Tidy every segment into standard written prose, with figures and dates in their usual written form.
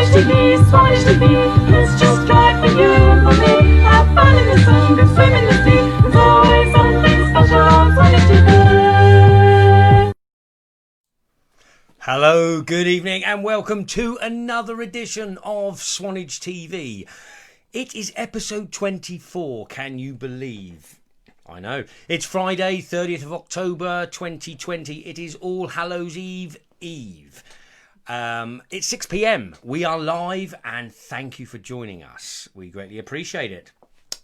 Swanage TV, Swanage TV, it's just right for you and for me. Have fun in the sun, go swim in the sea. There's always something special on Swanage TV. Hello, good evening and welcome to another edition of Swanage TV. It is episode 24, can you believe? I know. It's Friday, 30th of October 2020. It is All Hallows Eve. It's 6 p.m. We are live and thank you for joining us. We greatly appreciate it.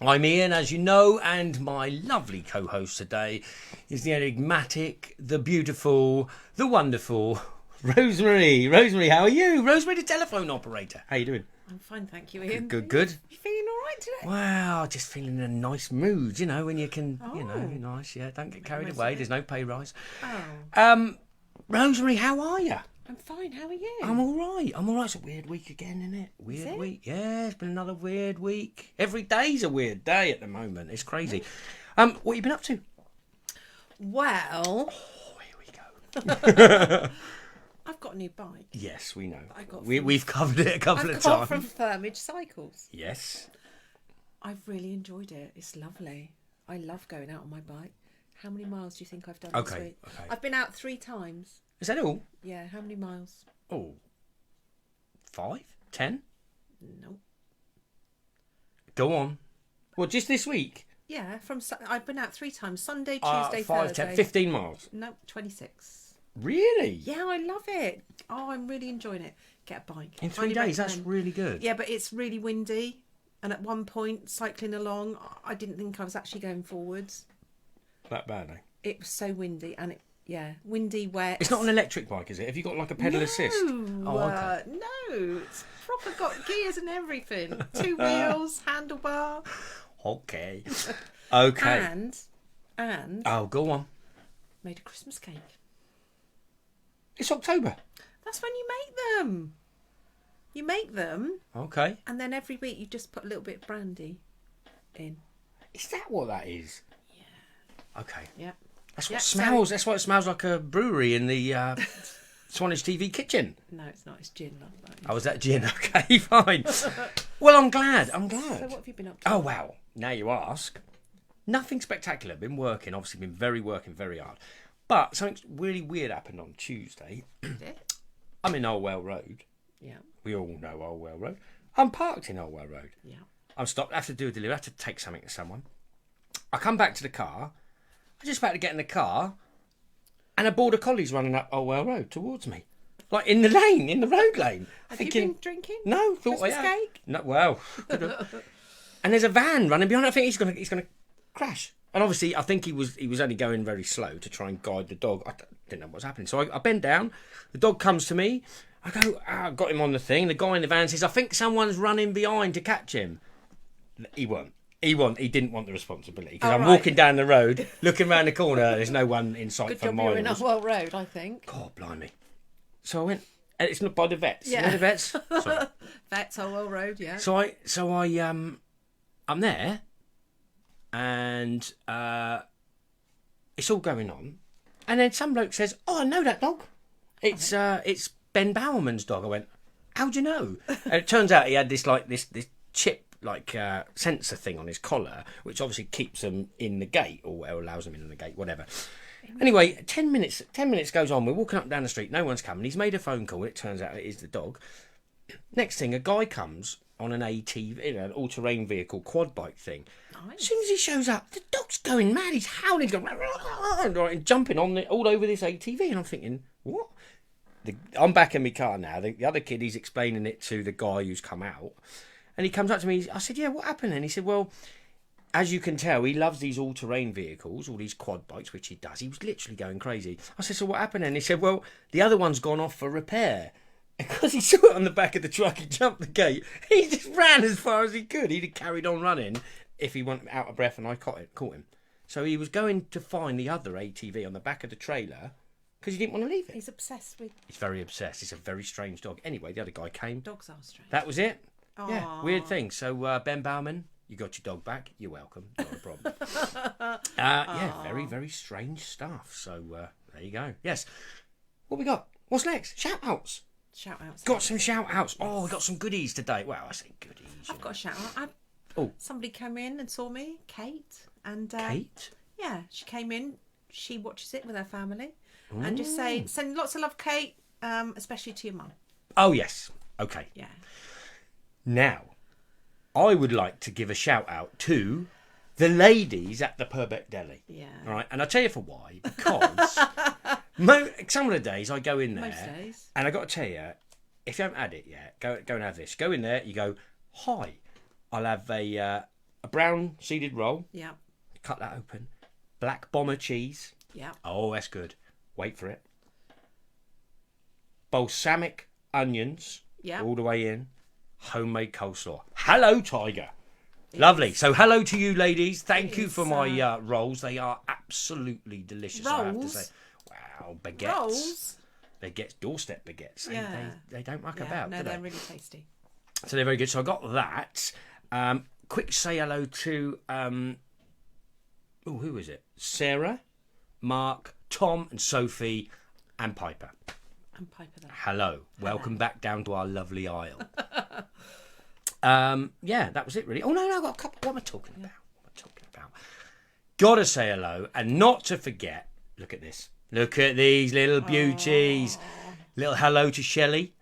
I'm Ian, as you know, and my lovely co-host today is the enigmatic, the beautiful, the wonderful Rosemary. Rosemary, how are you? Rosemary, the telephone operator. How you doing? I'm fine, thank you, Ian. Good. You feeling all right today? Wow, just feeling in a nice mood, when you can, nice, yeah, don't get carried away. There's no pay rise. Oh. Rosemary, how are you? I'm fine, how are you? I'm all right. It's a weird week again, isn't it? Weird week. Yeah, it's been another weird week. Every day's a weird day at the moment. It's crazy. What have you been up to? Well... Oh, here we go. I've got a new bike. Yes, we know. We've covered it a couple of times. I've got from Firmage Cycles. Yes. I've really enjoyed it. It's lovely. I love going out on my bike. How many miles do you think I've done this week? Okay. I've been out 3 times. Is that all? Yeah, how many miles? Oh, 5? 10? No. Go on. Well, just this week? Yeah, I've been out 3 times. Sunday, Tuesday, 5, Thursday. 10, 15 miles? No, 26. Really? Yeah, I love it. Oh, I'm really enjoying it. Get a bike. In 3 days, that's really good. Yeah, but it's really windy. And at one point, cycling along, I didn't think I was actually going forwards. That bad, eh? It was so windy and windy, wet. It's not an electric bike, is it? Have you got like a pedal assist? Oh, okay. No, it's proper got gears and everything. 2 wheels, handlebar. Okay. And oh, go on. made a Christmas cake. It's October. That's when you make them. You make them. Okay. And then every week you just put a little bit of brandy in. Is that what that is? Yeah. Okay. Yeah. That's what smells. That's why it smells like a brewery in the Swanage TV kitchen. No, it's not. It's gin. Oh, is that gin? Okay, fine. Well, I'm glad. So what have you been up to? Oh, wow. Now you ask. Nothing spectacular. Been working. Obviously, working very hard. But something really weird happened on Tuesday. Did it? I'm in Olwell Road. Yeah. We all know Olwell Road. I'm parked in Olwell Road. Yeah. I'm stopped. I have to do a delivery. I have to take something to someone. I come back to the car. I'm just about to get in the car, and a border collie's running up Olwell Road towards me, like in the road lane. Have you been drinking? No, thought Christmas I had. cake? No, well, and there's a van running behind. I think he's gonna crash. And obviously, I think he was only going very slow to try and guide the dog. I didn't know what was happening, so I bend down. The dog comes to me. I go, I got him on the thing. The guy in the van says, "I think someone's running behind to catch him." He won't. He didn't want the responsibility because I'm walking down the road, looking around the corner. There's no one in sight Good for job miles. you're in Olwell Road, I think. God, blimey! So I went. And it's not by the vets. Yeah. You know the vets. Sorry. Vets, Olwell Road, yeah. So I'm there, and it's all going on, and then some bloke says, "Oh, I know that dog. It's Ben Bowerman's dog." I went, "How'd you know?" And it turns out he had this chip sensor thing on his collar, which obviously keeps them in the gate or allows them in the gate, whatever. Anyway, 10 minutes goes on. We're walking up and down the street. No one's coming. He's made a phone call. It turns out it is the dog. Next thing, a guy comes on an ATV, an all-terrain vehicle, quad bike thing. Nice. As soon as he shows up, the dog's going mad. He's howling, going, and jumping on all over this ATV. And I'm thinking, what? I'm back in my car now. The other kid, he's explaining it to the guy who's come out. And he comes up to me. I said, "Yeah, what happened?" And he said, "Well, as you can tell, he loves these all-terrain vehicles, all these quad bikes, which he does. He was literally going crazy." I said, "So what happened?" And he said, "Well, the other one's gone off for repair." Because he saw it on the back of the truck, he jumped the gate. He just ran as far as he could. He'd have carried on running if he went out of breath and I caught him. So he was going to find the other ATV on the back of the trailer because he didn't want to leave it. He's obsessed with... He's very obsessed. It's a very strange dog. Anyway, the other guy came. Dogs are strange. That was it. Aww. Yeah, weird thing. So Ben Bauman, you got your dog back. You're welcome. Not a problem. Yeah, very, very strange stuff. So there you go. Yes. What we got? What's next? Shout outs. Shout outs. Got some shout outs. Oh, we got some goodies today. Well, I say goodies. I've got a shout out. Oh. Somebody came in and saw me, Kate. And Kate? Yeah, she came in. She watches it with her family. And just send lots of love, Kate, especially to your mum. Oh, yes. Okay. Yeah. Now, I would like to give a shout out to the ladies at the Purbeck Deli. Yeah. All right, and I'll tell you for why. Because some of the days I go in there, Most days. and I got to tell you, if you haven't had it yet, go and have this. Go in there, you go, hi, I'll have a brown seeded roll. Yeah. Cut that open. Black bomber cheese. Yeah. Oh, that's good. Wait for it. Balsamic onions. Yeah. All the way in. Homemade coleslaw. Hello, Tiger. Lovely. So hello to you, ladies. Thank you for my rolls. They are absolutely delicious, I have to say. Wow, baguettes. Rolls? Baguettes, doorstep baguettes. Yeah. They don't muck about, no, do they? they're really tasty. So they're very good. So I got that. Quick say hello to, who is it? Sarah, Mark, Tom and Sophie and Piper. And Piper there. Hello. Welcome back down to our lovely isle. Yeah, that was it really. Oh, no, I've got a couple. What am I talking about? Gotta say hello and not to forget, look at this. Look at these little beauties. Little hello to Shelley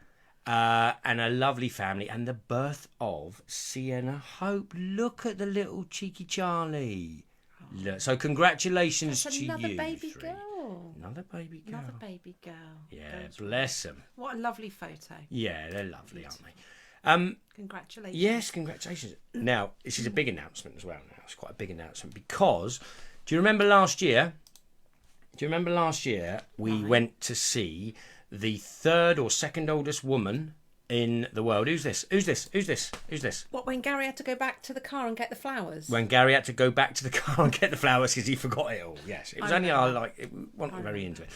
and a lovely family and the birth of Sienna Hope. Look at the little cheeky Charlie. Look, so congratulations That's to another you. baby three. girl. Another baby girl. Another baby girl. Yeah, bless them. What a lovely photo. Yeah, they're lovely, aren't they? Congratulations. Yes, congratulations. Now, this is a big announcement as well. Now, it's quite a big announcement because do you remember last year? We went to see the third or second oldest woman in the world. Who's this? What, when Gary had to go back to the car and get the flowers? When Gary had to go back to the car and get the flowers because he forgot it all. Yes, it was only we weren't very into it.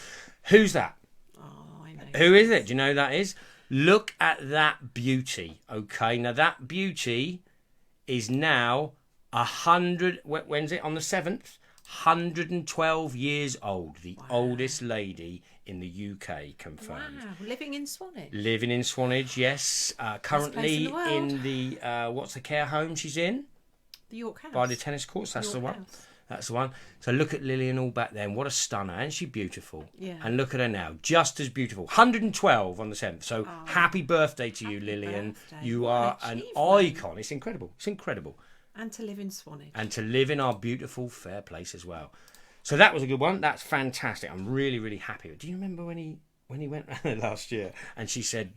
Who's that? Oh, I know. Who is it? Do you know who that is? Look at that beauty. Okay, now that beauty is now 100. When's it? On the 7th. 112 years old. The oldest lady in the UK confirmed. Wow, living in Swanage. Living in Swanage, yes. Currently in the what's the care home she's in? The York House. By the tennis courts. That's the one. House. That's the one. So look at Lillian all back then. What a stunner. And she's beautiful. Yeah. And look at her now. Just as beautiful. 112 on the 7th. So happy birthday to you, Lillian. Birthday. You What are an an achievement. icon. It's incredible. It's incredible. And to live in Swanage. And to live in our beautiful, fair place as well. So that was a good one. That's fantastic. I'm really, really happy. Do you remember when he went around there last year and she said,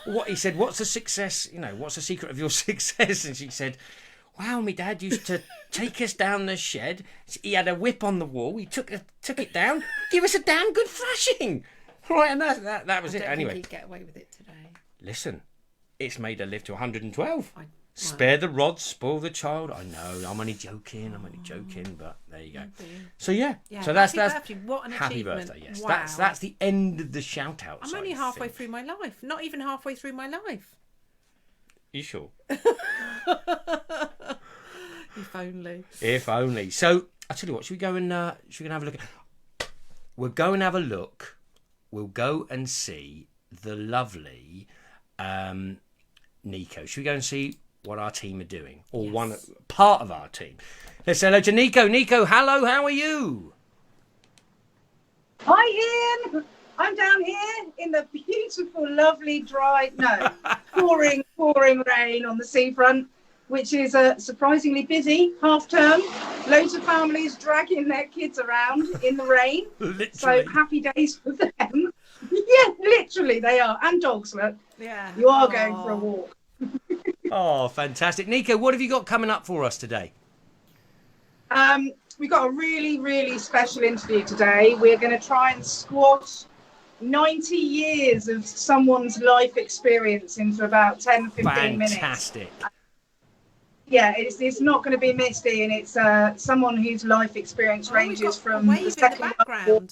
what he said, what's the success, what's the secret of your success? And she said, wow, my dad used to take us down the shed. He had a whip on the wall. He took it down, give us a damn good thrashing. Right, and that was it. Anyway, Think he'd get away with it today. listen, it's made her live to 112. Spare the rod, spoil the child. I know, I'm only joking, but there you go. So yeah. So that's birthday. What an happy achievement. birthday. Yes, Wow. that's the end of the shout out. I'm only halfway through my life. Not even halfway through my life. You sure? If only. If only. So I tell you what, should we go and have a look? We'll go and have a look. We'll go and see the lovely Nico. Should we go and see what our team are doing, or one part of our team? Let's say hello to Nico. Nico, hello. How are you? Hi, Ian. I'm down here in the beautiful, lovely, pouring rain on the seafront, which is surprisingly busy, half term. Loads of families dragging their kids around in the rain. Literally. So happy days for them. Yeah, literally they are. And dogs, look. Yeah. You are going for a walk. Oh, fantastic. Nico, what have you got coming up for us today? We've got a really, really special interview today. We're going to try and squash 90 years of someone's life experience into about 10, 15 minutes. Fantastic. Yeah, it's not going to be misty, and it's someone whose life experience ranges from the Second World War,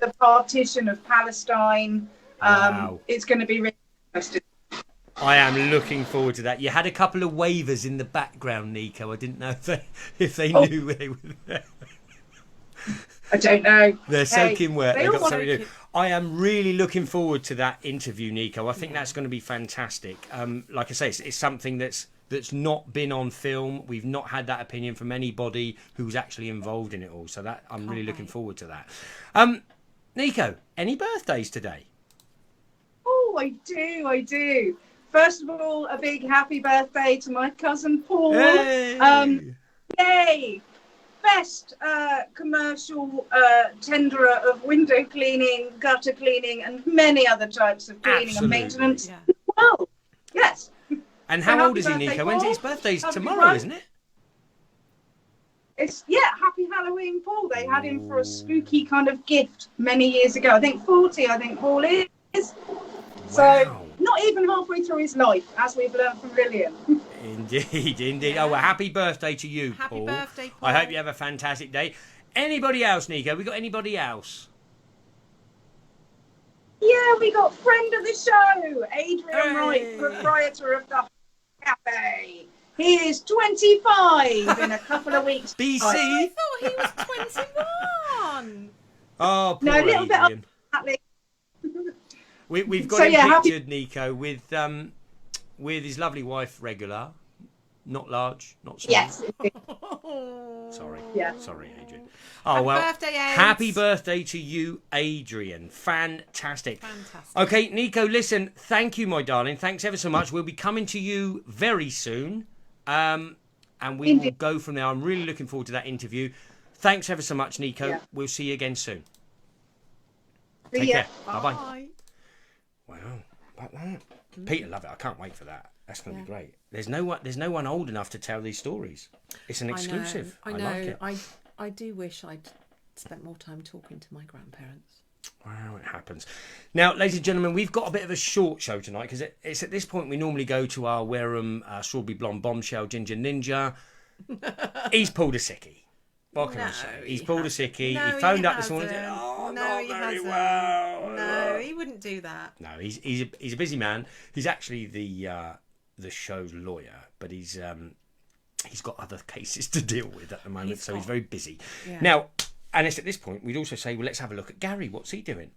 the partition of Palestine. Wow. It's going to be really interesting. I am looking forward to that. You had a couple of wavers in the background, Nico. I didn't know if they knew they were there. I don't know. They're soaking wet. they They've all got something to do. I am really looking forward to that interview, Nico. I think that's going to be fantastic. Like I say, it's something that's not been on film. We've not had that opinion from anybody who's actually involved in it all. So that I'm really looking forward to that. Nico, any birthdays today? Oh, I do. First of all, a big happy birthday to my cousin Paul. Hey! Yay! Best commercial tenderer of window cleaning, gutter cleaning, and many other types of cleaning and maintenance. Yeah. Well, yes. And So how old happy is he, birthday, Nico? When's Paul. his birthday's Have a good tomorrow, one. isn't it? It's happy Halloween, Paul. They had him for a spooky kind of gift many years ago. I think 40. I think Paul is. So Wow. not even halfway through his life, as we've learned from Lillian. Indeed. Oh, well, happy birthday to you, Happy Paul. birthday, Paul. I hope you have a fantastic day. Anybody else, Nico? We got anybody else? Yeah, we got friend of the show, Adrian Hey. Wright, proprietor of the Cafe. He is 25 in a couple of weeks. BC? I thought he was 21. Oh, poor No, a little bit Adrian. Exactly. We've got So, him yeah, pictured, Nico, with his lovely wife, Regular. Not large, not small. Yes. Sorry. Yeah. Sorry, Adrian. Oh, Happy well. birthday, Ed. Happy birthday to you, Adrian. Fantastic. Fantastic. Okay, Nico, listen, thank you, my darling. Thanks ever so much. We'll be coming to you very soon. And we will go from there. I'm really looking forward to that interview. Thanks ever so much, Nico. Yeah. We'll see you again soon. See Take ya. care. Bye-bye. Bye. Wow, about that. Peter Lovett, I can't wait for that. That's going to be great. There's no one old enough to tell these stories. It's an exclusive. I know. like it. I do wish I'd spent more time talking to my grandparents. Wow, it happens. Now, ladies and gentlemen, we've got a bit of a short show tonight because it's at this point we normally go to our Wareham Strawberry Blonde Bombshell Ginger Ninja. He's pulled a sickie. What can I say? He's pulled a sickie. No, he phoned he up this morning and said, hasn't. "Oh, No, not he very hasn't. well." No, he wouldn't do that. No, he's a busy man. He's actually the show's lawyer, but he's got other cases to deal with at the moment, so he's very busy. Yeah. Now, and it's at this point we'd also say, well, let's have a look at Gary. What's he doing?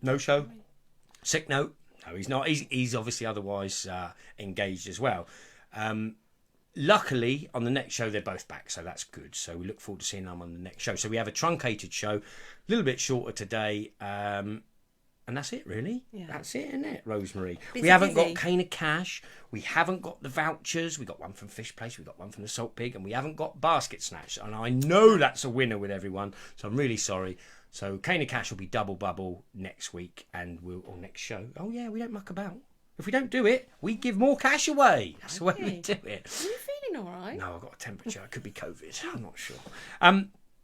No show. Sick note. No, he's not. He's obviously otherwise engaged as well. Luckily, on the next show, they're both back, so that's good. So we look forward to seeing them on the next show. So we have a truncated show, a little bit shorter today, and that's it, really. Yeah. That's it, isn't it, Rosemary? Busy, we haven't busy. got Cane of Cash. We haven't got the vouchers. We got one from Fish Place. We got one from the Salt Pig, and we haven't got Basket Snatch. And I know that's a winner with everyone, so I'm really sorry. So Cane of Cash will be double bubble next week, and or next show. Oh yeah, we don't muck about. If we don't do it, we give more cash away. That's the way we do it. Are you feeling all right? No, I've got a temperature. It could be COVID. I'm not sure.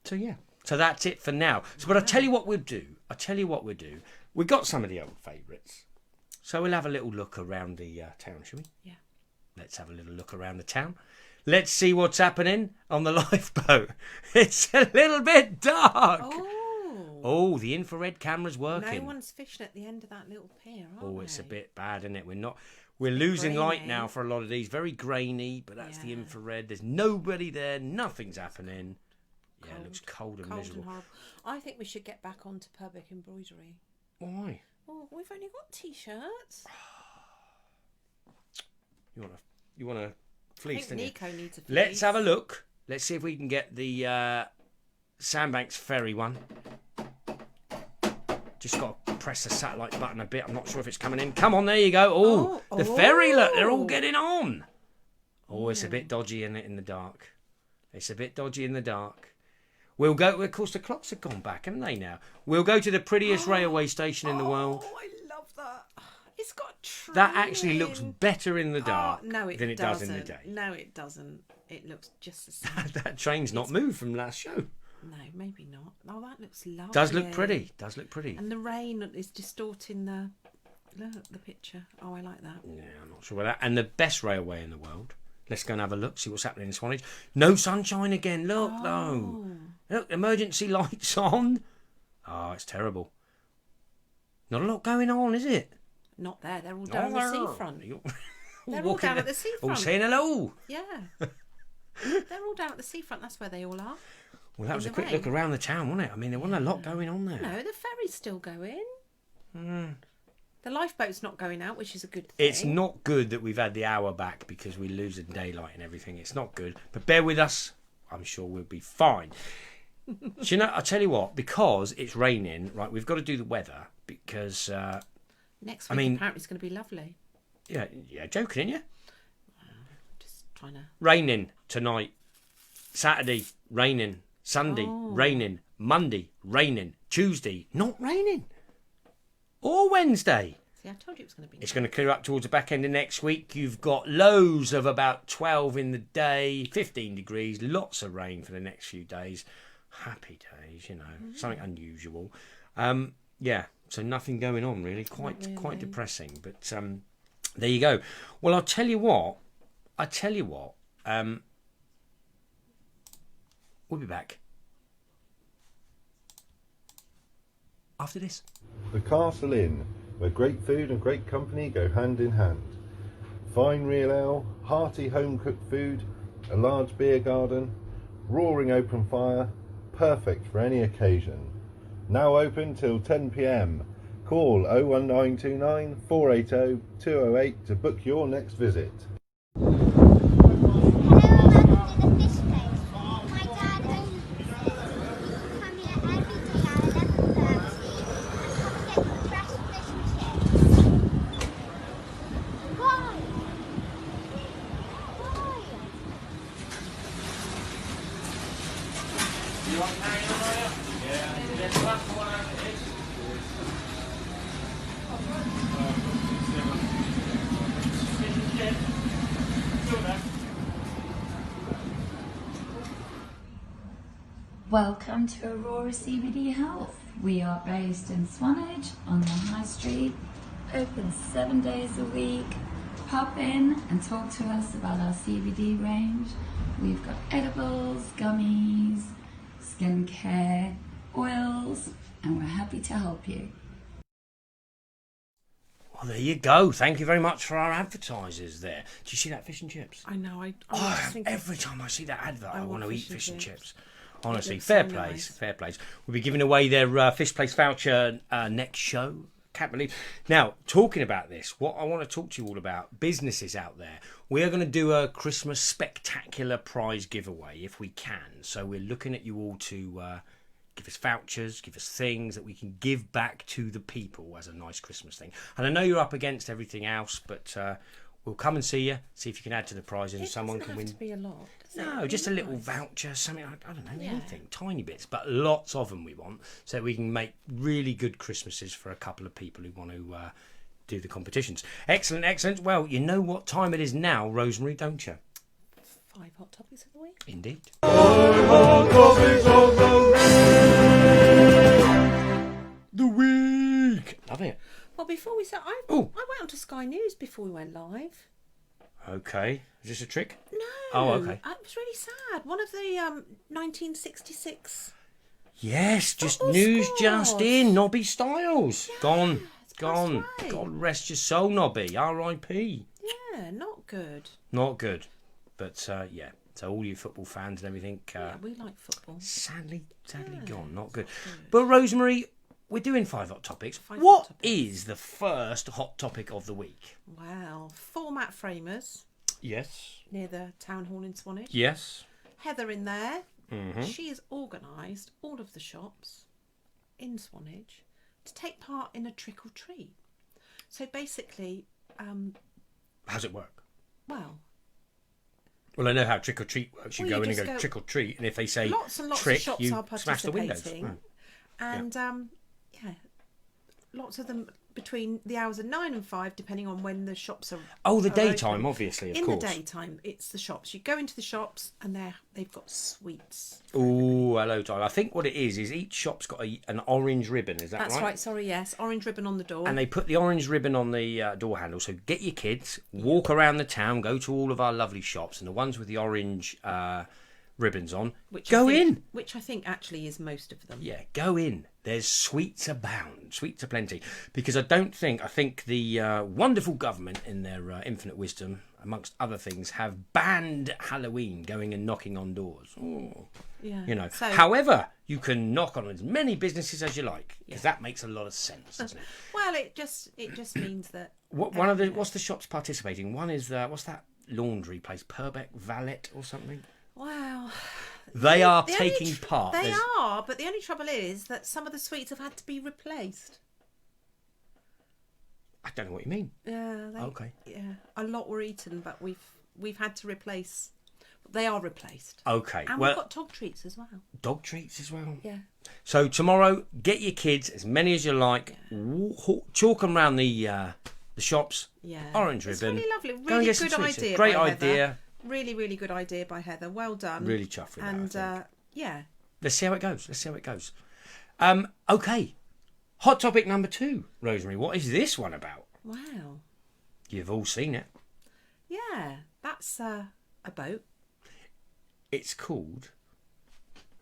So yeah. So that's it for now. So, but I'll tell you what we'll do. We've got some of the old favourites. So we'll have a little look around the town, shall we? Yeah. Let's have a little look around the town. Let's see what's happening on the lifeboat. It's a little bit dark. Oh, the infrared camera's working. No one's fishing at the end of that little pier, are Oh, they? it's a bit bad, isn't it? We're losing light grainy. now for a lot of these. Very grainy, but that's the Yeah. infrared. There's nobody there. Nothing's happening. Yeah, it looks cold and miserable. horrible. I think we should get back onto public embroidery. Why? Oh, we've only got t-shirts. You want a fleece, I don't think you? Nico needs a fleece. Let's have a look. Let's see if we can get the Sandbanks Ferry one. Just got to press the satellite button a bit. I'm not sure if it's coming in. Come on, there you go. Oh, the ferry, look, they're all getting on. Oh, it's a bit dodgy in the dark. It's a bit dodgy in the dark. We'll go, of course, the clocks have gone back, haven't they now? We'll go to the prettiest railway station in the world. Oh, I love that. It's got a train. That actually looks better in the dark no, it than it does in the day. No, it doesn't. It looks just the same. That train's not moved from last show. No, maybe not. Oh, that looks lovely. Does look pretty. And the rain is distorting the picture. Oh, I like that. Yeah, I'm not sure about that. And the best railway in the world. Let's go and have a look, see what's happening in Swanage. No sunshine again. Look, though. Look, emergency lights on. Oh, it's terrible. Not a lot going on, is it? Not there. They're all down the seafront. They're all walking down there, at the seafront. all saying hello. Yeah. They're all down at the seafront. That's where they all are. Well, that was a the quick rain. look around the town, wasn't it? I mean, there wasn't a lot going on there. No, the ferry's still going. The lifeboat's not going out, which is a good thing. It's not good that we've had the hour back because we lose the daylight and everything. It's not good. But bear with us. I'm sure we'll be fine. Do you know, I'll tell you what, because it's raining, right, we've got to do the weather because... Next week apparently it's going to be lovely. Yeah, joking, ain't you? Just trying to... Raining tonight. Saturday, raining. Sunday, raining. Monday, raining. Tuesday, not raining. Or Wednesday. See, I told you it was going to be... It's going to clear up towards the back end of next week. You've got lows of about 12 in the day, 15 degrees, lots of rain for the next few days. Happy days, you know, something unusual. Yeah, so nothing going on really. Quite depressing. But there you go. Well, I'll tell you what. We'll be back after this. The Castle Inn, where great food and great company go hand in hand. Fine real ale, hearty home-cooked food, a large beer garden, roaring open fire, perfect for any occasion. Now open till 10 p.m. Call 01929 480 208 to book your next visit. Welcome to Aurora CBD Health. We are based in Swanage on the High Street, open 7 days a week. Pop in and talk to us about our CBD range. We've got edibles, gummies, skincare, oils, and we're happy to help you. Well, there you go. Thank you very much for our advertisers there. Did you see that fish and chips? I know. I Every time I see that advert, I want to eat fish and chips. Honestly, looks fair so plays, nice. fair plays. We'll be giving away their Fish Place voucher next show. Can't believe. Now, talking about this, what I want to talk to you all about, businesses out there. We are going to do a Christmas spectacular prize giveaway if we can. So we're looking at you all to give us vouchers, give us things that we can give back to the people as a nice Christmas thing. And I know you're up against everything else, but we'll come and see you, see if you can add to the prize and someone can win. It doesn't have to be a lot. No, just a little voucher, something, I don't know, anything, tiny bits, but lots of them we want, so we can make really good Christmases for a couple of people who want to do the competitions. Excellent, excellent. Well, you know what time it is now, Rosemary, don't you? 5 hot topics of the week. Indeed. 5 hot topics of The week. Love it. Well, before we start, I went on to Sky News before we went live. Okay. Is this a trick? No. Oh, okay. It was really sad. One of the 1966. Yes, just Football news squad. just in. Nobby Styles. Gone. passed away. God rest your soul, Nobby. R.I.P. Yeah, not good. Not good. But, yeah. So all you football fans and everything... Yeah, we like football. Sadly gone. Not good. But, Rosemary... We're doing 5 hot topics. Five What hot topics. is the first hot topic of the week? Wow. Format framers Yes. near the town hall in Swanage. Yes. Heather in there. Mm-hmm. She has organised all of the shops in Swanage to take part in a trick or treat. So basically, How's it work? well, Well, I know how trick or treat works. You Well, go you in and just go go- trick or treat, and if they say lots and lots trick, of shops you are smash the windows. participating. Mm. And yeah, lots of them between the hours of 9 and 5, depending on when the shops are. Oh, the are daytime, open. obviously, of In course. the daytime, it's the shops. You go into the shops and they've got sweets. Oh, hello, Tyler. I think what it is each shop's got an orange ribbon. Is that That's right? right. Sorry, yes, orange ribbon on the door. And they put the orange ribbon on the door handle. So get your kids, walk around the town, go to all of our lovely shops, and the ones with the orange ribbons on, Which go in. Which I think actually is most of them. Yeah, go in. There's sweets abound, sweets aplenty. Because I think the wonderful government, in their infinite wisdom, amongst other things, have banned Halloween going and knocking on doors. Ooh. Yeah. You know. So, However, you can knock on as many businesses as you like, because that makes a lot of sense, doesn't it? well, it just means that. What's the shops participating? One is what's that laundry place, Purbeck Valet or something? Wow. They are taking part. They are, but the only trouble is that some of the sweets have had to be replaced. I don't know what you mean. Yeah. Okay. Yeah, a lot were eaten, but we've had to replace. They are replaced. Okay. And we've got dog treats as well. Dog treats as well. Yeah. So tomorrow, get your kids as many as you like. Chalk them around the shops. Yeah. Orange It's ribbon. really lovely. Go and Really get some good sweets. idea. Great by idea. Heather. Really, really good idea by Heather. Well done. Really chuffed with and that. I think. yeah. Let's see how it goes. Okay. Hot topic number 2, Rosemary. What is this one about? Wow. You've all seen it. Yeah. That's a boat. It's called,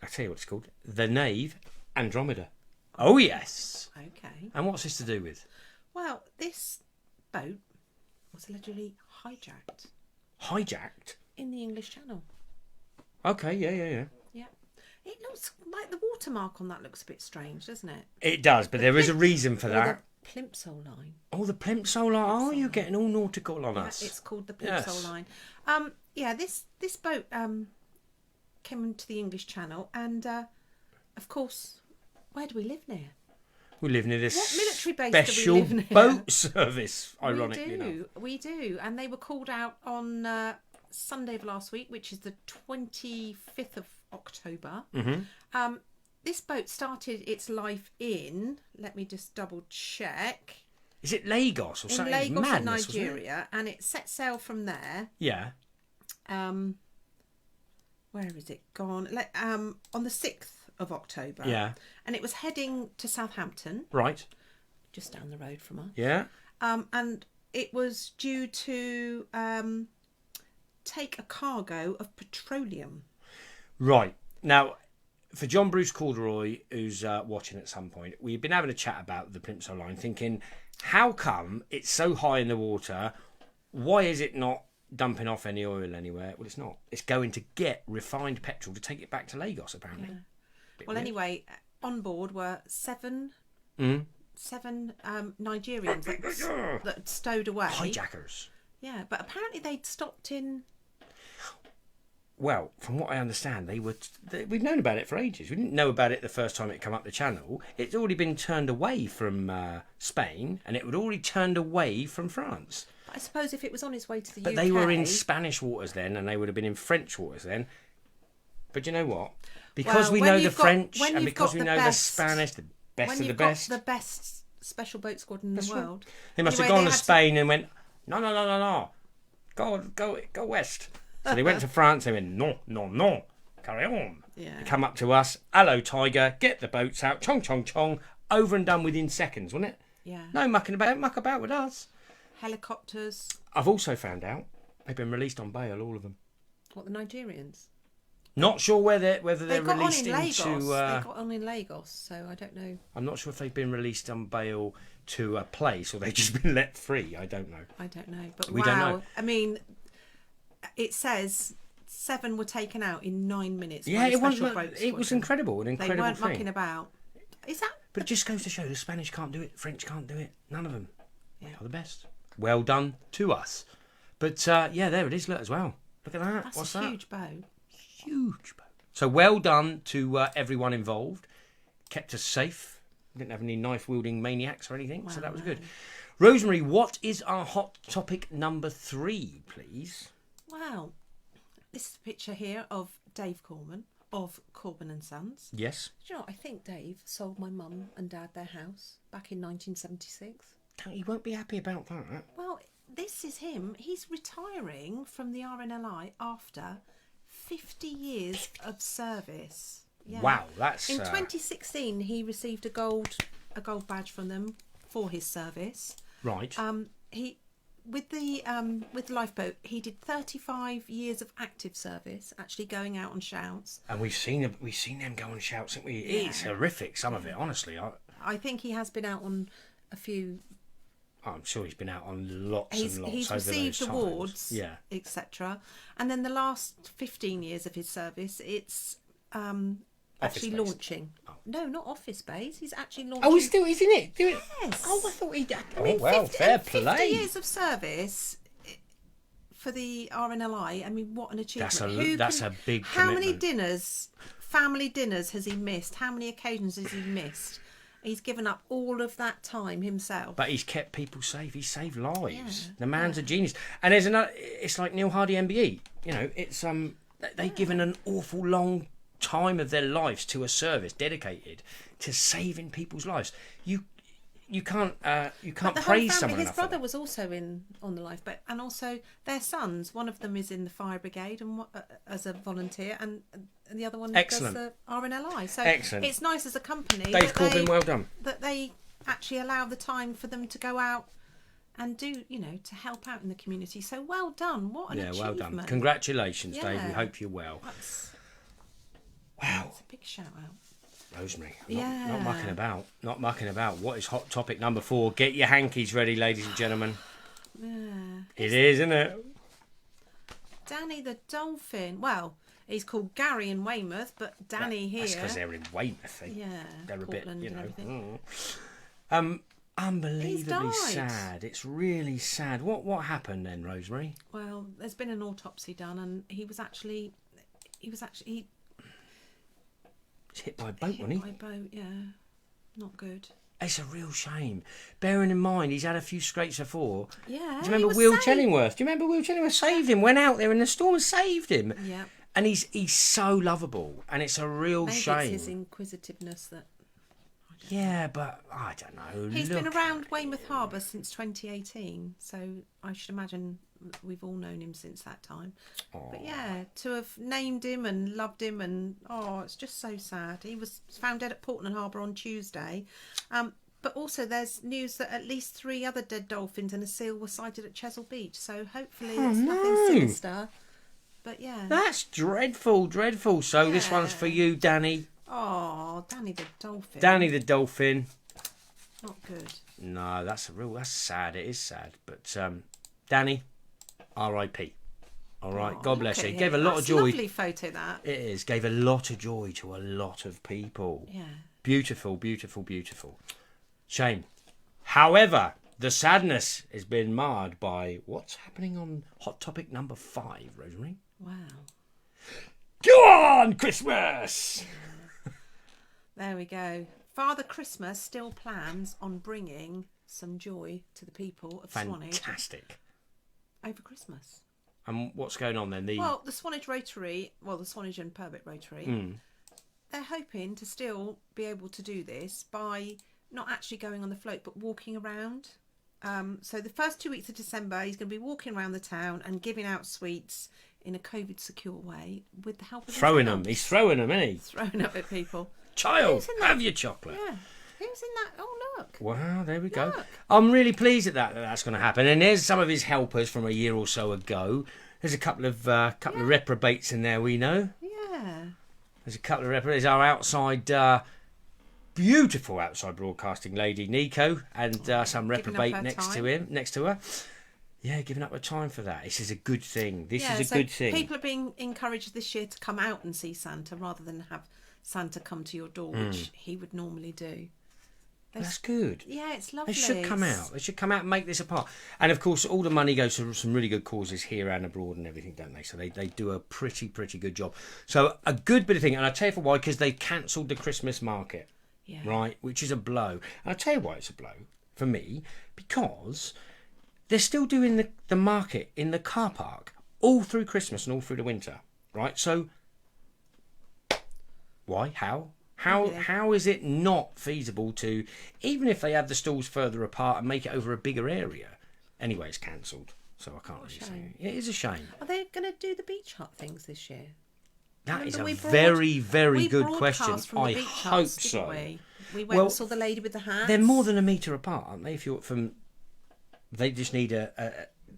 I'll tell you what it's called, the Nave Andromeda. Oh, yes. Okay. And what's this to do with? Well, this boat was allegedly hijacked Hijacked? in the English Channel. Okay, yeah. Yeah. It looks like the watermark on that looks a bit strange, doesn't it? It does, but there is a reason for Or that. the Plimsoll line. Oh, the Plimsoll line. Oh, you're getting all nautical on us. It's called the Yes. Plimsoll line. Yeah, this boat came into the English Channel, and of course, where do we live near? We live near this What military base do we special live near? boat service, ironically enough. We do, and they were called out on Sunday of last week, which is the 25th of October. Mm-hmm. This boat started its life in, let me just double check, Is it Lagos or in something? Lagos in Madness, wasn't it? Nigeria, and it set sail from there. Yeah. Where is it gone? On the 6th of October. Yeah. And it was heading to Southampton, Right. just down the road from us. Yeah. And it was due to take a cargo of petroleum. Right. Now, for John Bruce Calderoy, who's watching at some point, we've been having a chat about the Plimsoll line, thinking, how come it's so high in the water? Why is it not dumping off any oil anywhere? Well, it's not. It's going to get refined petrol to take it back to Lagos, apparently. Yeah. Well, anyway, on board were seven Nigerians that stowed away. Hijackers. Yeah, but apparently they'd stopped in. Well, from what I understand, we've known about it for ages. We didn't know about it the first time it came up the channel. It's already been turned away from Spain, and it would already turned away from France. But I suppose if it was on its way to the But UK, they were in Spanish waters then, and they would have been in French waters then. But you know what? Because Well, we when know the you've got- French, when and you've because got we the know best- the Spanish, the best when of the you've best. got the best special boat squadron in That's the right. world. They must Anyway, have gone they to had Spain and went, no. Go west. So they went to France and went, no. Carry on. Yeah. They come up to us. Hello, Tiger. Get the boats out. Chong. Over and done within seconds, wasn't it? Yeah. No mucking about. Don't muck about with us. Helicopters. I've also found out they've been released on bail, all of them. What, the Nigerians? Not sure whether They they're got on released in Lagos. into. They got on in Lagos, so I don't know. I'm not sure if they've been released on bail to a place or they've just been let free. I don't know. But We wow. don't know. I mean, it says 7 were taken out in 9 minutes. Yeah, by the it was. special boat It was squadron. incredible. An They incredible weren't thing. mucking about. Is that? But it just goes to show the Spanish can't do it, French can't do it, none of them. Yeah. They are the best. Well done to us. But yeah, there it is. Look as well. Look at that. That's What's a that? huge boat. Huge boat. So well done to everyone involved. Kept us safe. Didn't have any knife wielding maniacs or anything, so that was good. Rosemary, what is our hot topic number 3, please? Wow. This is a picture here of Dave Corman of Corman and Sons. Yes. Do you know what? I think Dave sold my mum and dad their house back in 1976. You won't be happy about that. Well, this is him. He's retiring from the RNLI after 50 years of service. Yeah. Wow, that's... In 2016, he received a gold badge from them for his service. Right. with the lifeboat, he did 35 years of active service, actually going out on shouts. And we've seen them go on shouts, haven't we? It's horrific, some of it, honestly. I think he has been out on a few. I'm sure he's been out on lots and lots He's over those received times. awards, Yeah. etc. And then the last 15 years of his service, it's actually Office-based. launching. Oh. No, not office space. He's actually launching. Oh, he's in it? Doing it? Yes. Oh, I thought he'd... I mean, well, 50, fair 50 play. years of service for the RNLI. I mean, what an achievement. That's a big How many commitment. family dinners has he missed? How many occasions has he missed? He's given up all of that time himself. But he's kept people safe. He's saved lives. Yeah. The man's a genius. And there's another... It's like Neil Hardy MBE. You know, it's... They've given an awful long time of their lives to a service dedicated to saving people's lives. You can't praise someone enough. His brother was also on the lifeboat, and also their sons. One of them is in the fire brigade and as a volunteer, and the other one does the RNLI. So excellent. It's nice as a company. Dave Corbin, well done. That they actually allow the time for them to go out and do, to help out in the community. So well done. What an achievement. Well done. Congratulations, Dave. We hope you're well. Wow. That's a big shout out. Rosemary, not mucking about. What is hot topic number 4? Get your hankies ready, ladies and gentlemen. It is, isn't it? Danny the dolphin. Well, he's called Gary in Weymouth, but Danny here. That's because they're in Weymouth. They're Portland, a bit, and everything. Unbelievably sad. It's really sad. What happened then, Rosemary? Well, there's been an autopsy done, and he was actually hit by a boat, wasn't he? Hit by a boat, yeah. Not good. It's a real shame. Bearing in mind he's had a few scrapes before. Yeah. Do you remember Will Chillingworth? Do you remember Will Chillingworth saved him? Went out there in the storm and saved him. Yeah. And he's so lovable, and it's a real shame. It's his inquisitiveness that. Yeah, but I don't know. He's been around Weymouth Harbour since 2018, so I should imagine we've all known him since that time. Aww. But yeah, to have named him and loved him, and it's just so sad. He was found dead at Portland Harbour on Tuesday. But also there's news that at least 3 other dead dolphins and a seal were sighted at Chesil Beach, so hopefully there's nothing sinister. But yeah. That's dreadful. So this one's for you, Danny. Oh, Danny the dolphin. Danny the dolphin. Not good. No, that's sad. It is sad. But Danny, R.I.P. All right, God bless you. Gave a lot of joy. Lovely photo that. It is. Gave a lot of joy to a lot of people. Yeah. Beautiful. Shame. However, the sadness has been marred by what's happening on hot topic number 5, Rosemary. Wow. Go on, Christmas! There we go. Father Christmas still plans on bringing some joy to the people of Swanage. Fantastic. Over Christmas. And what's going on then? Well, the Swanage Rotary, the Swanage and Purbeck Rotary, they're hoping to still be able to do this by not actually going on the float, but walking around. So the first 2 weeks of December, he's going to be walking around the town and giving out sweets in a COVID-secure way with the help of throwing them. He's throwing them, isn't he? Throwing up at people. Child, have your chocolate. Yeah. Who's in that? Oh, look. Wow, there we go. Look. I'm really pleased that that's going to happen. And there's some of his helpers from a year or so ago. There's a couple of reprobates in there, we know. Yeah. There's a couple of reprobates. Our outside, beautiful outside broadcasting lady, Nico, and some reprobate next to her. Yeah, giving up her time for that. This is a good thing. This is a good thing. People are being encouraged this year to come out and see Santa rather than have Santa come to your door, which he would normally do. That's good. Yeah, it's lovely. They should come out. They should come out and make this a part. And of course, all the money goes to some really good causes here and abroad and everything, don't they? So they do a pretty good job. So a good bit of thing. And I'll tell you for why, because they cancelled the Christmas market, right? Which is a blow. And I'll tell you why it's a blow for me, because they're still doing the market in the car park all through Christmas and all through the winter, right? So why? How is it not feasible to, even if they have the stalls further apart and make it over a bigger area? Anyway, it's cancelled, so I can't really say. It is a shame. Are they going to do the beach hut things this year? That is a very good question. I hope so. We went and saw the lady with the hats. They're more than a metre apart, aren't they? If you're from, they just need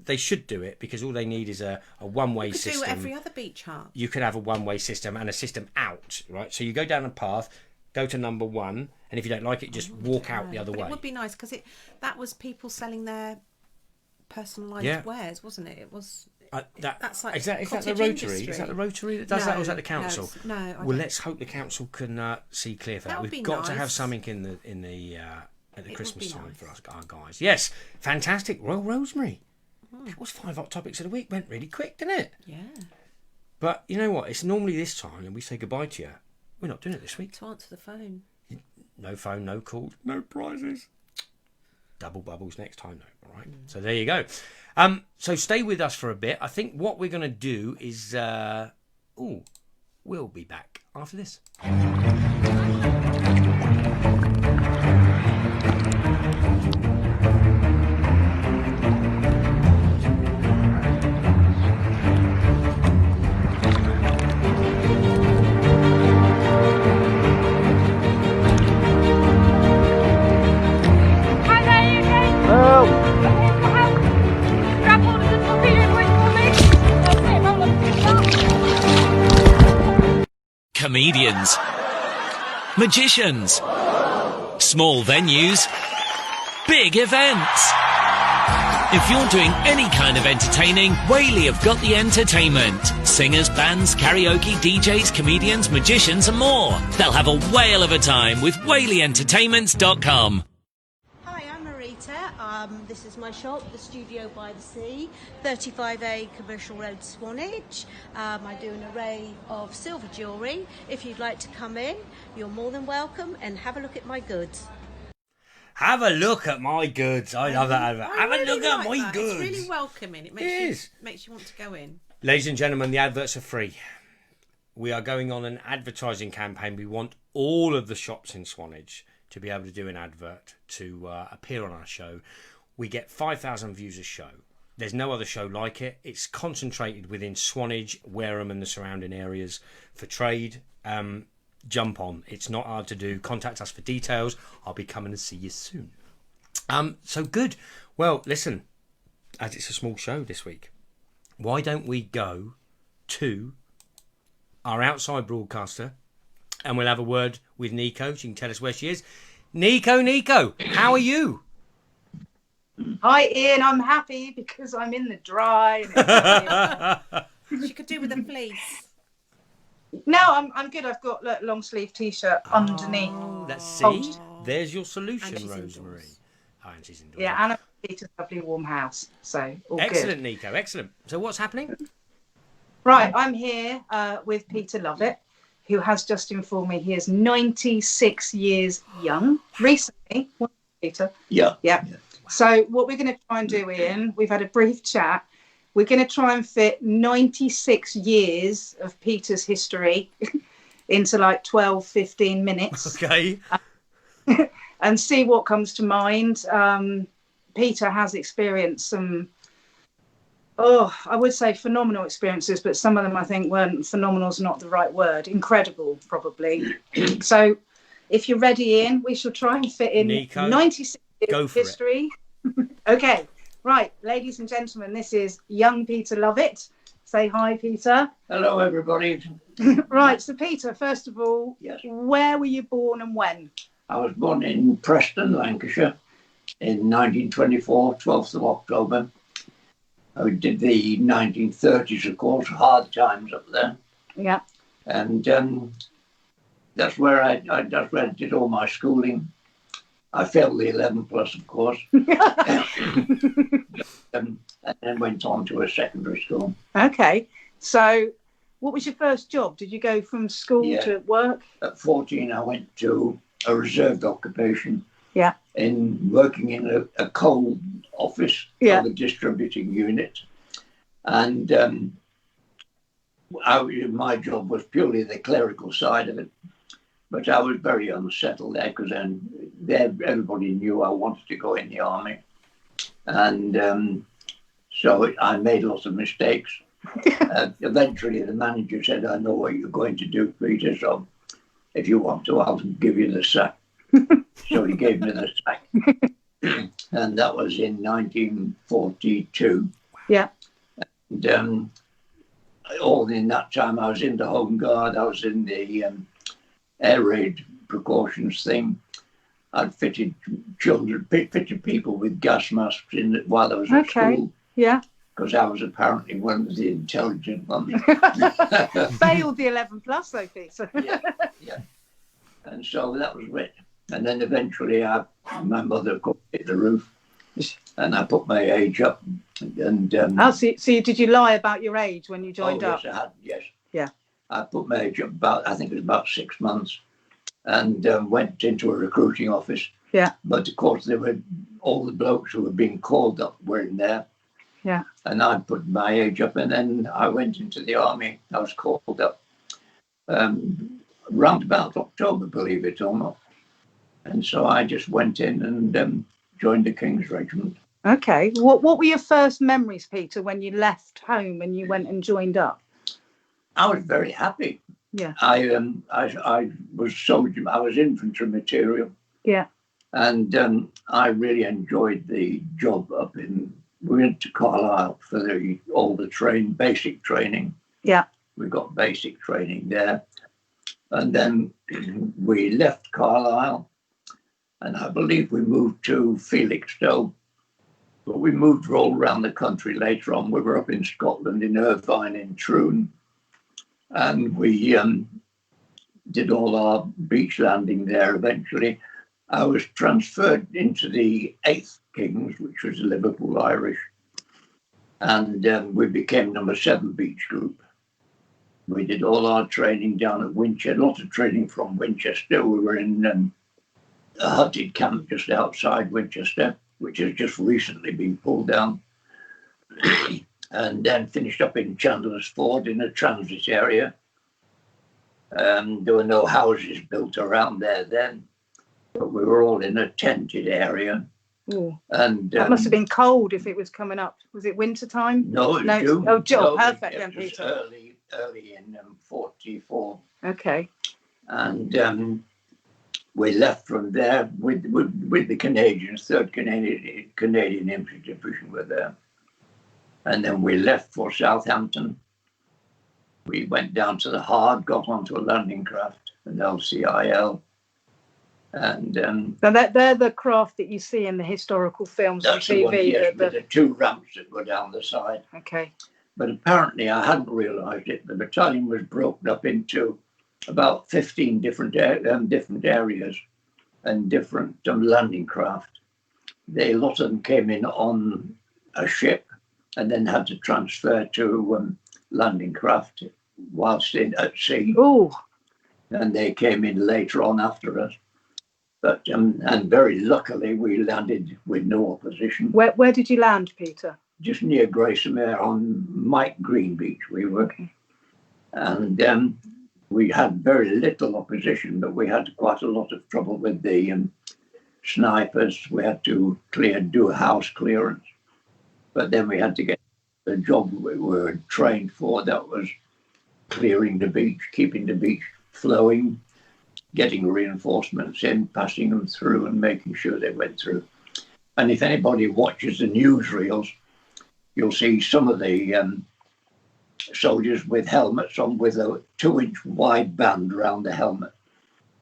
they should do it, because all they need is a one-way Could system. do every other beach hut. You could have a one-way system and a system out, right? So you go down a path, go to number 1, and if you don't like it, just walk out the other way. It would be nice, because that was people selling their personalised wares, wasn't it? It was. That's like is that the cottage Rotary? industry. Is that the Rotary that does that, or is that the No, council? no, I Well, don't. let's hope the council can see clear for that. That would We've be got to have nice. something at the It Christmas would be time nice. for us, our guys. Yes, fantastic. Royal Rosemary. That was 5 hot topics of the week. Went really quick, didn't it? Yeah. But you know what? It's normally this time, and we say goodbye to you. We're not doing it this week. To answer the phone. No phone, no calls, no prizes. Double bubbles next time, though. All right. So there you go. So stay with us for a bit. I think what we're going to do is, we'll be back after this. Comedians, magicians, small venues, big events. If you're doing any kind of entertaining, Whaley have got the entertainment. Singers, bands, karaoke, DJs, comedians, magicians and more. They'll have a whale of a time with WhaleyEntertainments.com. Hi, I'm Marita. This is my shop, the Studio by the Sea, 35A Commercial Road, Swanage. I do an array of silver jewellery. If you'd like to come in, you're more than welcome, and have a look at my goods. Have a look at my goods. I love that. Have a look at my goods. It's really welcoming. It makes you want to go in. Ladies and gentlemen, the adverts are free. We are going on an advertising campaign. We want all of the shops in Swanage to be able to do an advert to appear on our show. We get 5,000 views a show. There's no other show like it. It's concentrated within Swanage, Wareham and the surrounding areas for trade. Jump on. It's not hard to do. Contact us for details. I'll be coming to see you soon. So good. Well, listen, as it's a small show this week, why don't we go to our outside broadcaster and we'll have a word with Nico. She can tell us where she is. Nico, how are you? Hi, Ian. I'm happy because I'm in the dry. She could do with a fleece. No, I'm good. I've got a long sleeve t-shirt underneath. Let's see. There's your solution, And she's Rosemary. indoors. Oh, and she's indoors. Yeah, and Peter's lovely warm house. So all Excellent, good. Nico. Excellent. So what's happening? Right, I'm here with Peter Lovett, who has just informed me he is 96 years young. Recently, Peter. Yeah. So what we're going to try and do, Ian, we've had a brief chat. We're going to try and fit 96 years of Peter's history into like 12, 15 minutes. Okay. And see what comes to mind. Peter has experienced some, I would say phenomenal experiences, but some of them I think weren't. Phenomenal's not the right word. Incredible, probably. So if you're ready, Ian, we shall try and fit in Nico, 96 years go of for history. Okay. Right, ladies and gentlemen, this is young Peter Lovett. Say hi, Peter. Hello, everybody. Right, so Peter, first of all, Yes. where were you born and when? I was born in Preston, Lancashire, in 1924, 12th of October. I did the 1930s, of course, hard times up there. Yeah. And that's where I did all my schooling. I failed the 11 plus, of course. And then went on to a secondary school. Okay. So what was your first job? Did you go from school to work? At 14, I went to a reserved occupation. Yeah. In working in a coal office of a distributing unit. And my job was purely the clerical side of it. But I was very unsettled there because everybody knew I wanted to go in the army. And so I made lots of mistakes. Eventually, the manager said, I know what you're going to do, Peter, so if you want to, I'll give you the sack. So he gave me the sack. And that was in 1942. Wow. Yeah. And all in that time, I was in the Home Guard. I was in the air raid precautions thing. I'd fitted people with gas masks in while I was at school. Yeah. Because I was apparently one of the intelligent ones. Failed the 11 plus though, Peter. Yeah. And so that was it. And then eventually my mother could hit the roof and I put my age up. And so did you lie about your age when you joined up? Yes, I had, yes. Yeah. I put my age up I think it was about 6 months, and went into a recruiting office. Yeah. But of course, all the blokes who were being called up were in there. Yeah. And I put my age up, and then I went into the army. I was called up round about October, believe it or not. And so I just went in and joined the King's Regiment. Okay. What were your first memories, Peter, when you left home and you went and joined up? I was very happy. Yeah. I was soldier. I was infantry material. Yeah. And I really enjoyed the job up in. We went to Carlisle for all the basic training. Yeah. We got basic training there, and then we left Carlisle, and I believe we moved to Felixstowe. But we moved all around the country later on. We were up in Scotland, in Irvine, in Troon, and we did all our beach landing there eventually. I was transferred into the 8th Kings, which was the Liverpool Irish, and we became number 7 Beach Group. We did all our training down at Winchester, a lot of training from Winchester. We were in a hutted camp just outside Winchester, which has just recently been pulled down, and then finished up in Chandler's Ford in a transit area. There were no houses built around there then, but we were all in a tented area. Ooh. And that must have been cold if it was coming up. Was it winter time? No, it was June. Oh, June. No, Perfect it then, was Peter. Early in 44. Okay. And we left from there with the Canadians. 3rd Canadian Infantry Division were there. And then we left for Southampton. We went down to the Hard, got onto a landing craft, an LCIL. And now they're the craft that you see in the historical films on that's TV. the one, yes, with the 2 ramps that go down the side. Okay. But apparently, I hadn't realised it. The battalion was broken up into about 15 different areas and different landing craft. A lot of them came in on a ship and then had to transfer to landing craft whilst at sea. Oh. And they came in later on after us. But and very luckily, we landed with no opposition. Where did you land, Peter? Just near Graysamere on Mike Green Beach we were. Okay. And we had very little opposition, but we had quite a lot of trouble with the snipers. We had to do a house clearance. But then we had to get the job we were trained for, that was clearing the beach, keeping the beach flowing, getting reinforcements in, passing them through and making sure they went through. And if anybody watches the newsreels, you'll see some of the soldiers with helmets on with a 2-inch wide band around the helmet.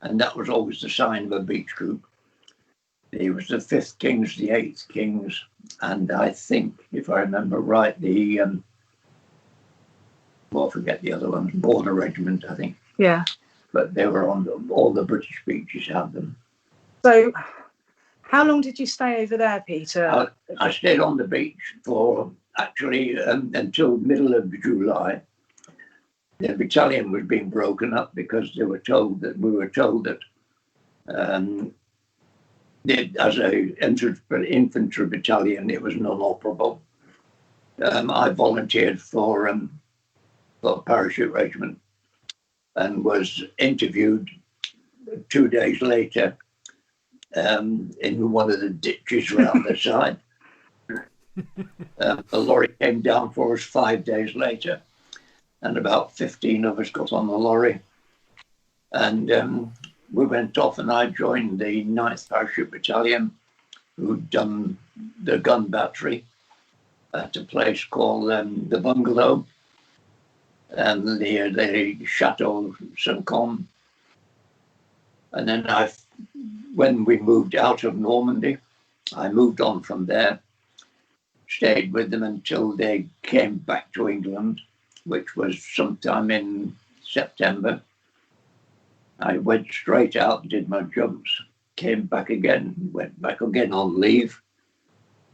And that was always the sign of a beach group. It was the 5th Kings, the 8th Kings, and I think, if I remember right, I forget the other ones, Border Regiment, I think. Yeah. But they were on all the British beaches, had them. So how long did you stay over there, Peter? I stayed on the beach for actually until middle of July. The battalion was being broken up because we were told that as an infantry battalion, it was non-operable. I volunteered for parachute regiment and was interviewed 2 days later in one of the ditches around the side. A lorry came down for us 5 days later, and about 15 of us got on the lorry. And we went off, and I joined the 9th Parachute Battalion, who'd done the gun battery. at a place called the Bungalow and the Chateau Saint-Côme. And then when we moved out of Normandy, I moved on from there, stayed with them until they came back to England, which was sometime in September. I went straight out, did my jumps, came back again, went back again on leave.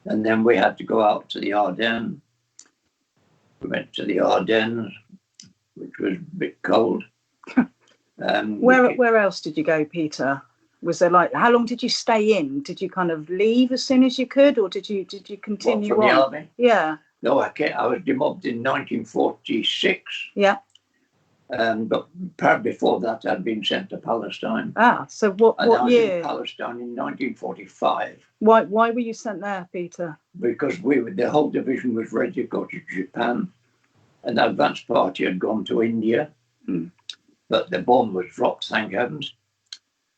And then we had to go out to the Ardennes. We went to the Ardennes, which was a bit cold. Where else did you go, Peter? Was there how long did you stay in? Did you kind of leave as soon as you could, or did you continue from on? The army? Yeah. No, I was demobbed in 1946. Yeah. But before that, I'd been sent to Palestine. Ah, so what I was year? in Palestine in 1945. Why were you sent there, Peter? Because the whole division was ready to go to Japan. An advance party had gone to India, but the bomb was dropped, thank heavens,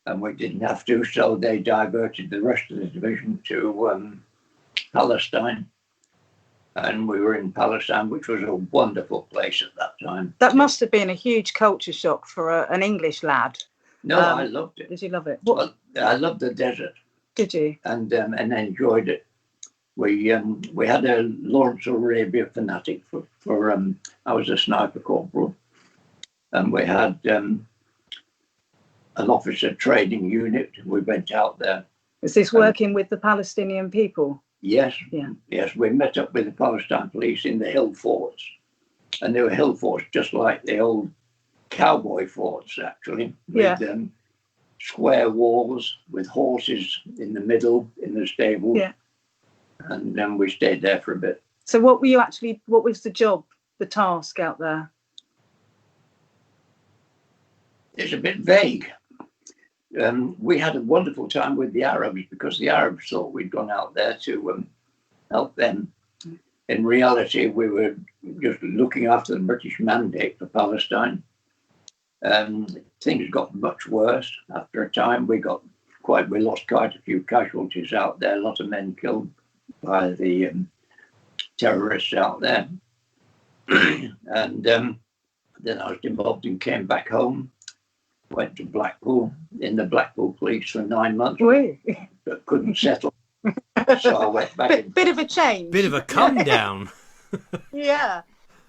and we didn't have to, so they diverted the rest of the division to Palestine. And we were in Palestine, which was a wonderful place at that time. That must have been a huge culture shock for an English lad. No, I loved it. Did you love it? Well, I loved the desert. Did you? And enjoyed it. We had a Lawrence of Arabia fanatic for I was a sniper corporal, and we had an officer training unit. We went out there. Is this working with the Palestinian people? Yes. Yeah. Yes, we met up with the Palestine police in the hill forts, and they were hill forts just like the old cowboy forts, actually. Yeah. With square walls with horses in the middle in the stable. Yeah. And then we stayed there for a bit. So what was the job, the task out there? It's a bit vague. We had a wonderful time with the Arabs because the Arabs thought we'd gone out there to help them. In reality, we were just looking after the British mandate for Palestine. Things got much worse after a time. We lost quite a few casualties out there, a lot of men killed by the terrorists out there. And then I was demobbed and came back home. Went to Blackpool, in the Blackpool police for 9 months, but couldn't settle. So I went back. Bit of a change. Bit of a come down. Yeah.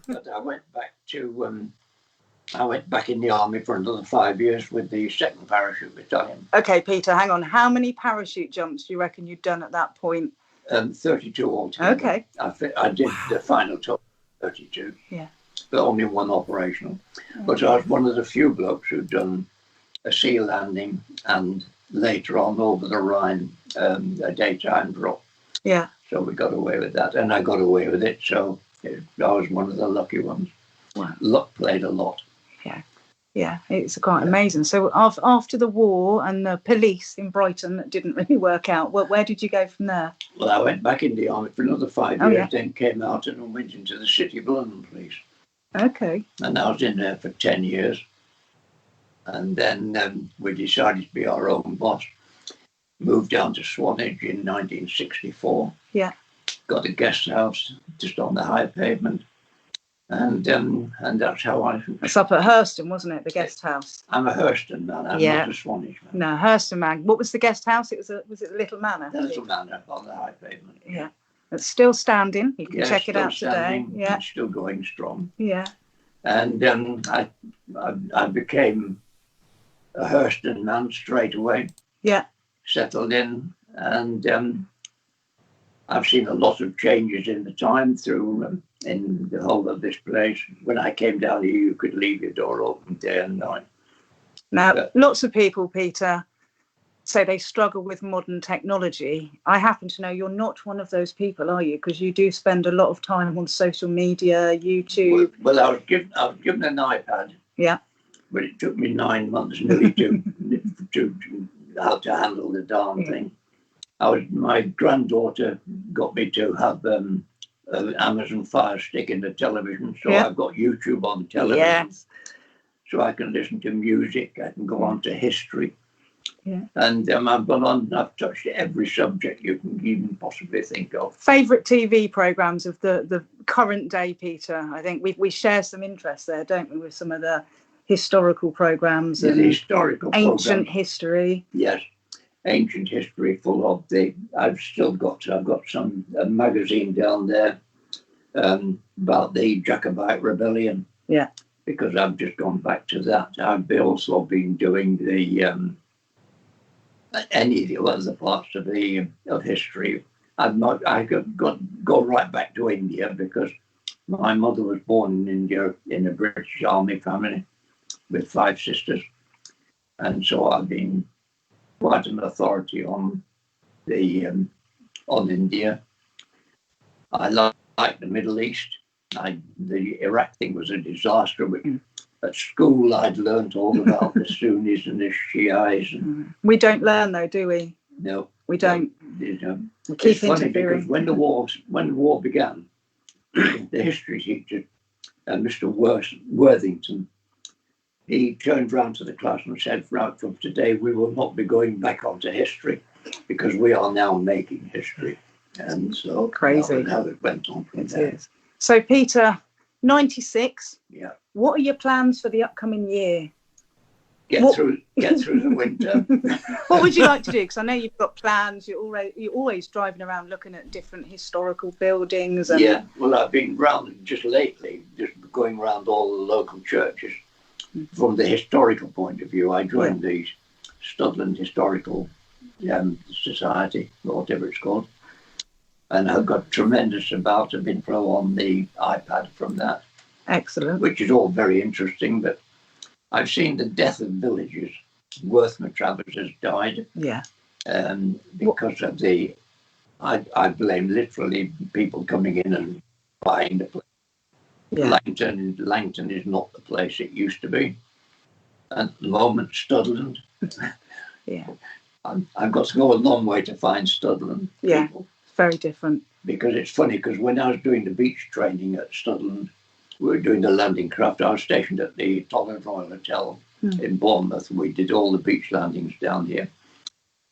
But I went back to. I went back in the army for another 5 years with the 2nd Parachute Battalion. Okay, Peter, hang on. How many parachute jumps do you reckon you'd done at that point? 32 altogether. Okay. I did the final total, 32. Yeah. But only one operational. But I was one of the few blokes who'd done a sea landing and later on over the Rhine, a daytime drop. Yeah. So we got away with that, and I got away with it. So I was one of the lucky ones. Wow. Luck played a lot. Yeah. Yeah, it's quite amazing. So after the war and the police in Brighton that didn't really work out, where did you go from there? Well, I went back in the army for another 5 years, then came out and went into the City of London Police. Okay. And I was in there for 10 years. And then we decided to be our own boss. Moved down to Swanage in 1964. Yeah. Got a guest house just on the high pavement. And that's how I... It's up at Hurston, wasn't it, the guest house? I'm a Hurston man, I'm not a Swanage man. No, Hurston man. What was the guest house? Was it the Little Manor? The Little Manor on the high pavement. Yeah. It's still standing. You can check it out standing, today. Yeah. It's still going strong. Yeah. And I became a Hurston man straight away. Yeah. Settled in, and I've seen a lot of changes in the time through in the whole of this place. When I came down here, you could leave your door open day and night. Now, lots of people, Peter, say they struggle with modern technology. I happen to know you're not one of those people, are you? Because you do spend a lot of time on social media, YouTube. Well, I was given an iPad. Yeah. But it took me 9 months nearly to how to handle the darn thing. My granddaughter got me to have an Amazon Fire Stick in the television, so I've got YouTube on the television. Yes. So I can listen to music, I can go on to history. Yeah. And I've gone on, I've touched every subject you can even possibly think of. Favourite TV programmes of the current day, Peter? I think we share some interest there, don't we, with some of the historical programmes and historical ancient programmes. history. Yes, ancient history full of I've got some a magazine down there about the Jacobite Rebellion. Yeah. Because I've just gone back to that. I've also been doing the any of the other parts of history. I could go right back to India because my mother was born in India in a British Army family with 5 sisters, and so I've been quite an authority on India. I like the Middle East. The Iraq thing was a disaster. At school, I'd learnt all about the Sunnis and the Shiites. We don't learn, though, do we? No, we don't. We keep it's funny interfering. because when the war began, the history teacher, Mr. Worthington, he turned round to the class and said, "Right, from today, we will not be going back onto history because we are now making history." And so crazy how it went on from there. Is. So, Peter, 96. Yeah. What are your plans for the upcoming year? Get through the winter. What would you like to do? Because I know you've got plans. You're always driving around looking at different historical buildings. And... Yeah. Well, I've been round just lately, just going around all the local churches. From the historical point of view, I joined the Studland Historical Society, or whatever it's called. And I've got tremendous amount of info on the iPad from that. Excellent. Which is all very interesting, but I've seen the death of villages. Worthmer Travers has died. Yeah. Because of I blame literally people coming in and buying the place. Yeah. Langton is not the place it used to be. And at the moment, Studland. Yeah. I've got to go a long way to find Studland. Yeah. People. Very different. Because it's funny, because when I was doing the beach training at Studland, we were doing the landing craft. I was stationed at the Tollard Royal Hotel in Bournemouth. We did all the beach landings down here.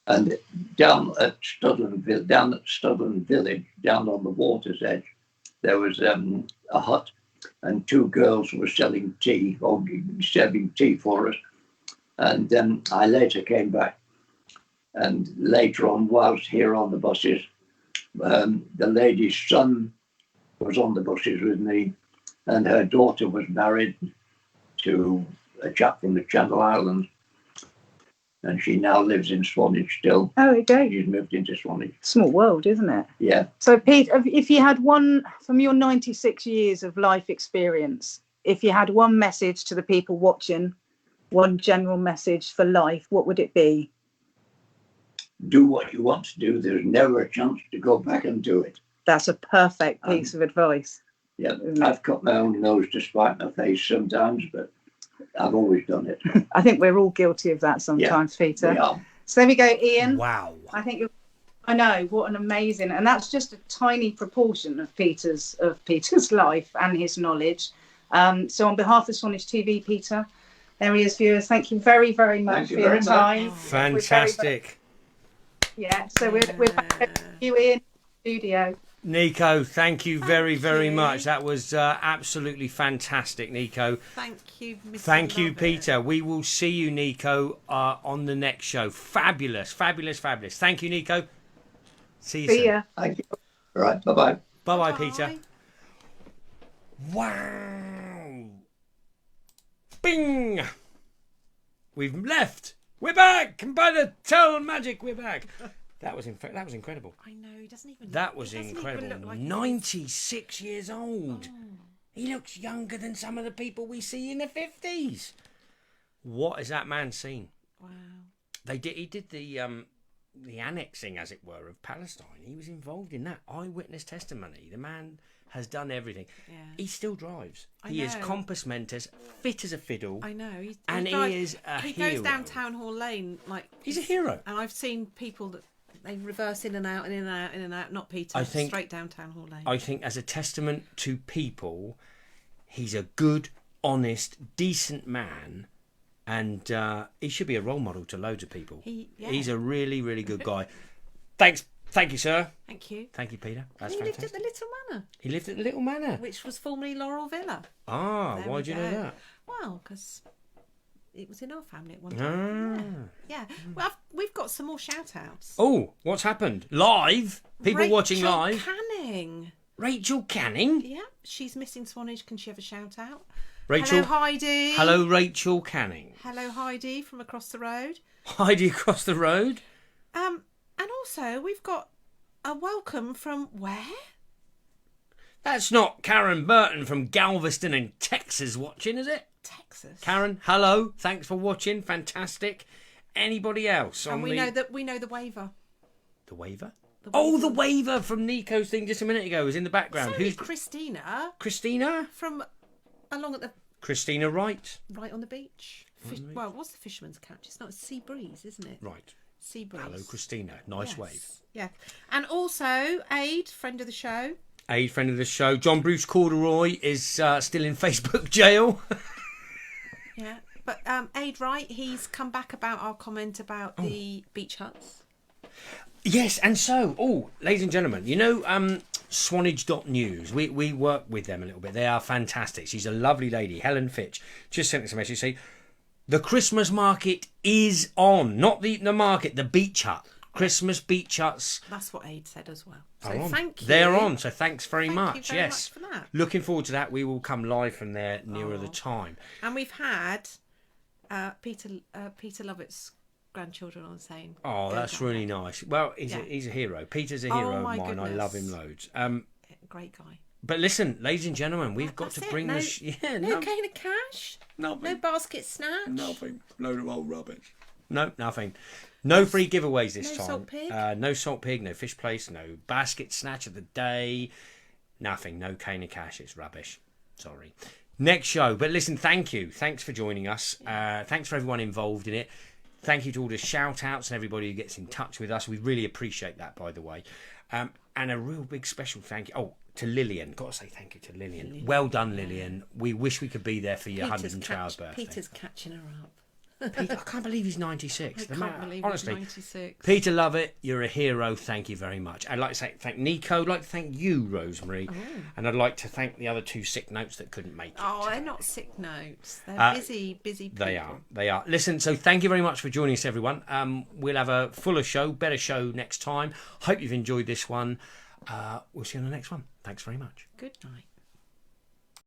And down at Studland Village, down on the water's edge, there was a hut, and 2 girls were selling tea for us. And then I later came back, and later on, whilst here on the buses, the lady's son was on the buses with me, and her daughter was married to a chap from the Channel Islands, and she now lives in Swanage still. Oh, okay. She's moved into Swanage. Small world, isn't it? Yeah. So, Pete, if you had one from your 96 years of life experience, if you had one message to the people watching, one general message for life, what would it be? Do what you want to do. There's never a chance to go back and do it. That's a perfect piece of advice. Yeah, I've cut my own nose to spite my face sometimes, but I've always done it. I think we're all guilty of that sometimes, Peter. We are. So there we go, Ian. Wow. I know, what an amazing, and that's just a tiny proportion of Peter's life and his knowledge. So on behalf of Swanage TV, Peter, there he is, viewers. Thank you very, very much for your time. Fantastic. Yeah, so we're back to you in the studio. Nico, thank you very, very much. That was absolutely fantastic, Nico. Thank you, Mr. Thank you, Lovett. Peter. We will see you, Nico, on the next show. Fabulous, fabulous, fabulous. Thank you, Nico. See you soon. See ya. Thank you. All right, bye-bye. Bye-bye, Peter. Wow. Bing. We've left. We're back. And by the tell magic, we're back. That was incredible. I know, he doesn't even That was he doesn't incredible. even look like 96 years old. He looks younger than some of the people we see in the 50s. What has that man seen? Wow. He did the annexing, as it were, of Palestine. He was involved in that. Eyewitness testimony. The man has done everything. Yeah. He still drives. I He is know. compass mentis, fit as a fiddle. I know. He is a he hero. goes down Town Hall Lane like He's a hero. And I've seen people that they reverse in and out and in and out in and out. Not Peter. I think straight down Town Hall Lane. I think as a testament to people, he's a good, honest, decent man And he should be a role model to loads of people. Yeah. He's a really, really good guy. Thank you, sir. Thank you. Thank you, Peter. That's He fantastic. lived at the Little Manor, He lived at the Little Manor. which was formerly Laurel Villa. Ah, There why we do you know go. that? Well, because it was in our family at one time. Yeah. Well, we've got some more shout-outs. Oh, what's happened? Live? People watching live? Canning. Rachel Canning? Yeah, she's missing Swanage. Can she have a shout-out? Rachel. Hello, Heidi. Hello, Rachel Canning. Hello, Heidi from across the road. Heidi across the road. And also, we've got a welcome from where? That's not Karen Burton from Galveston in Texas watching, is it? Texas. Karen, hello. Thanks for watching. Fantastic. Anybody else? And we know the waiver. The waiver? The Oh, the waiver from Nico's thing just a minute ago was in the background. So Who's Christina? Christina? From along at the Christina Wright. right on the beach. Well, what's the fisherman's catch? It's not, a sea breeze, isn't it? Right. Sea breeze. Hello, Christina. Nice wave. Yeah. And also, Aid, friend of the show. Aid, friend of the show. John Bruce Corduroy is still in Facebook jail. Yeah. But Aid Wright, he's come back about our comment about the beach huts. Yes, and so, ladies and gentlemen, you know Swanage.news. We work with them a little bit. They are fantastic. She's a lovely lady, Helen Fitch. Just sent us a message saying, the Christmas market is on. Not the market, the beach hut. Christmas beach huts. That's what Aid said as well. So are on. thank you. They're on, so thanks very Thank much. you very Yes. much for that. Looking forward to that. We will come live from there nearer the time. And we've had Peter Lovett's grandchildren on saying. Oh, that's really nice. Well, he's a hero. Peter's a hero of mine. Goodness. I love him loads. Great guy. But listen, ladies and gentlemen, we've got to bring no, this. Yeah, no cane of cash. Nothing. No basket snatch. Nothing. Load of old rubbish. No, nothing. No free giveaways this No time. salt pig? No salt pig, no fish place, no basket snatch of the day. Nothing. No cane of cash. It's rubbish. Sorry. Next show. But listen, thank you. Thanks for joining us. Thanks for everyone involved in it. Thank you to all the shout-outs and everybody who gets in touch with us. We really appreciate that, by the way. And a real big special thank you. To Lillian. Got to say thank you to Lillian. Well done, Lillian. We wish we could be there for your 112th birthday. Peter's catching her up. Peter, I can't believe he's 96. I can't believe honestly, he's 96. Peter Lovett, you're a hero. Thank you very much. I'd like to thank Nico. I'd like to thank you, Rosemary. And I'd like to thank the other two sick notes that couldn't make it. Oh, they're not sick notes. They're busy people. They are. Listen, so thank you very much for joining us, everyone. We'll have a fuller show, better show next time. Hope you've enjoyed this one. We'll see you on the next one. Thanks very much. Good night.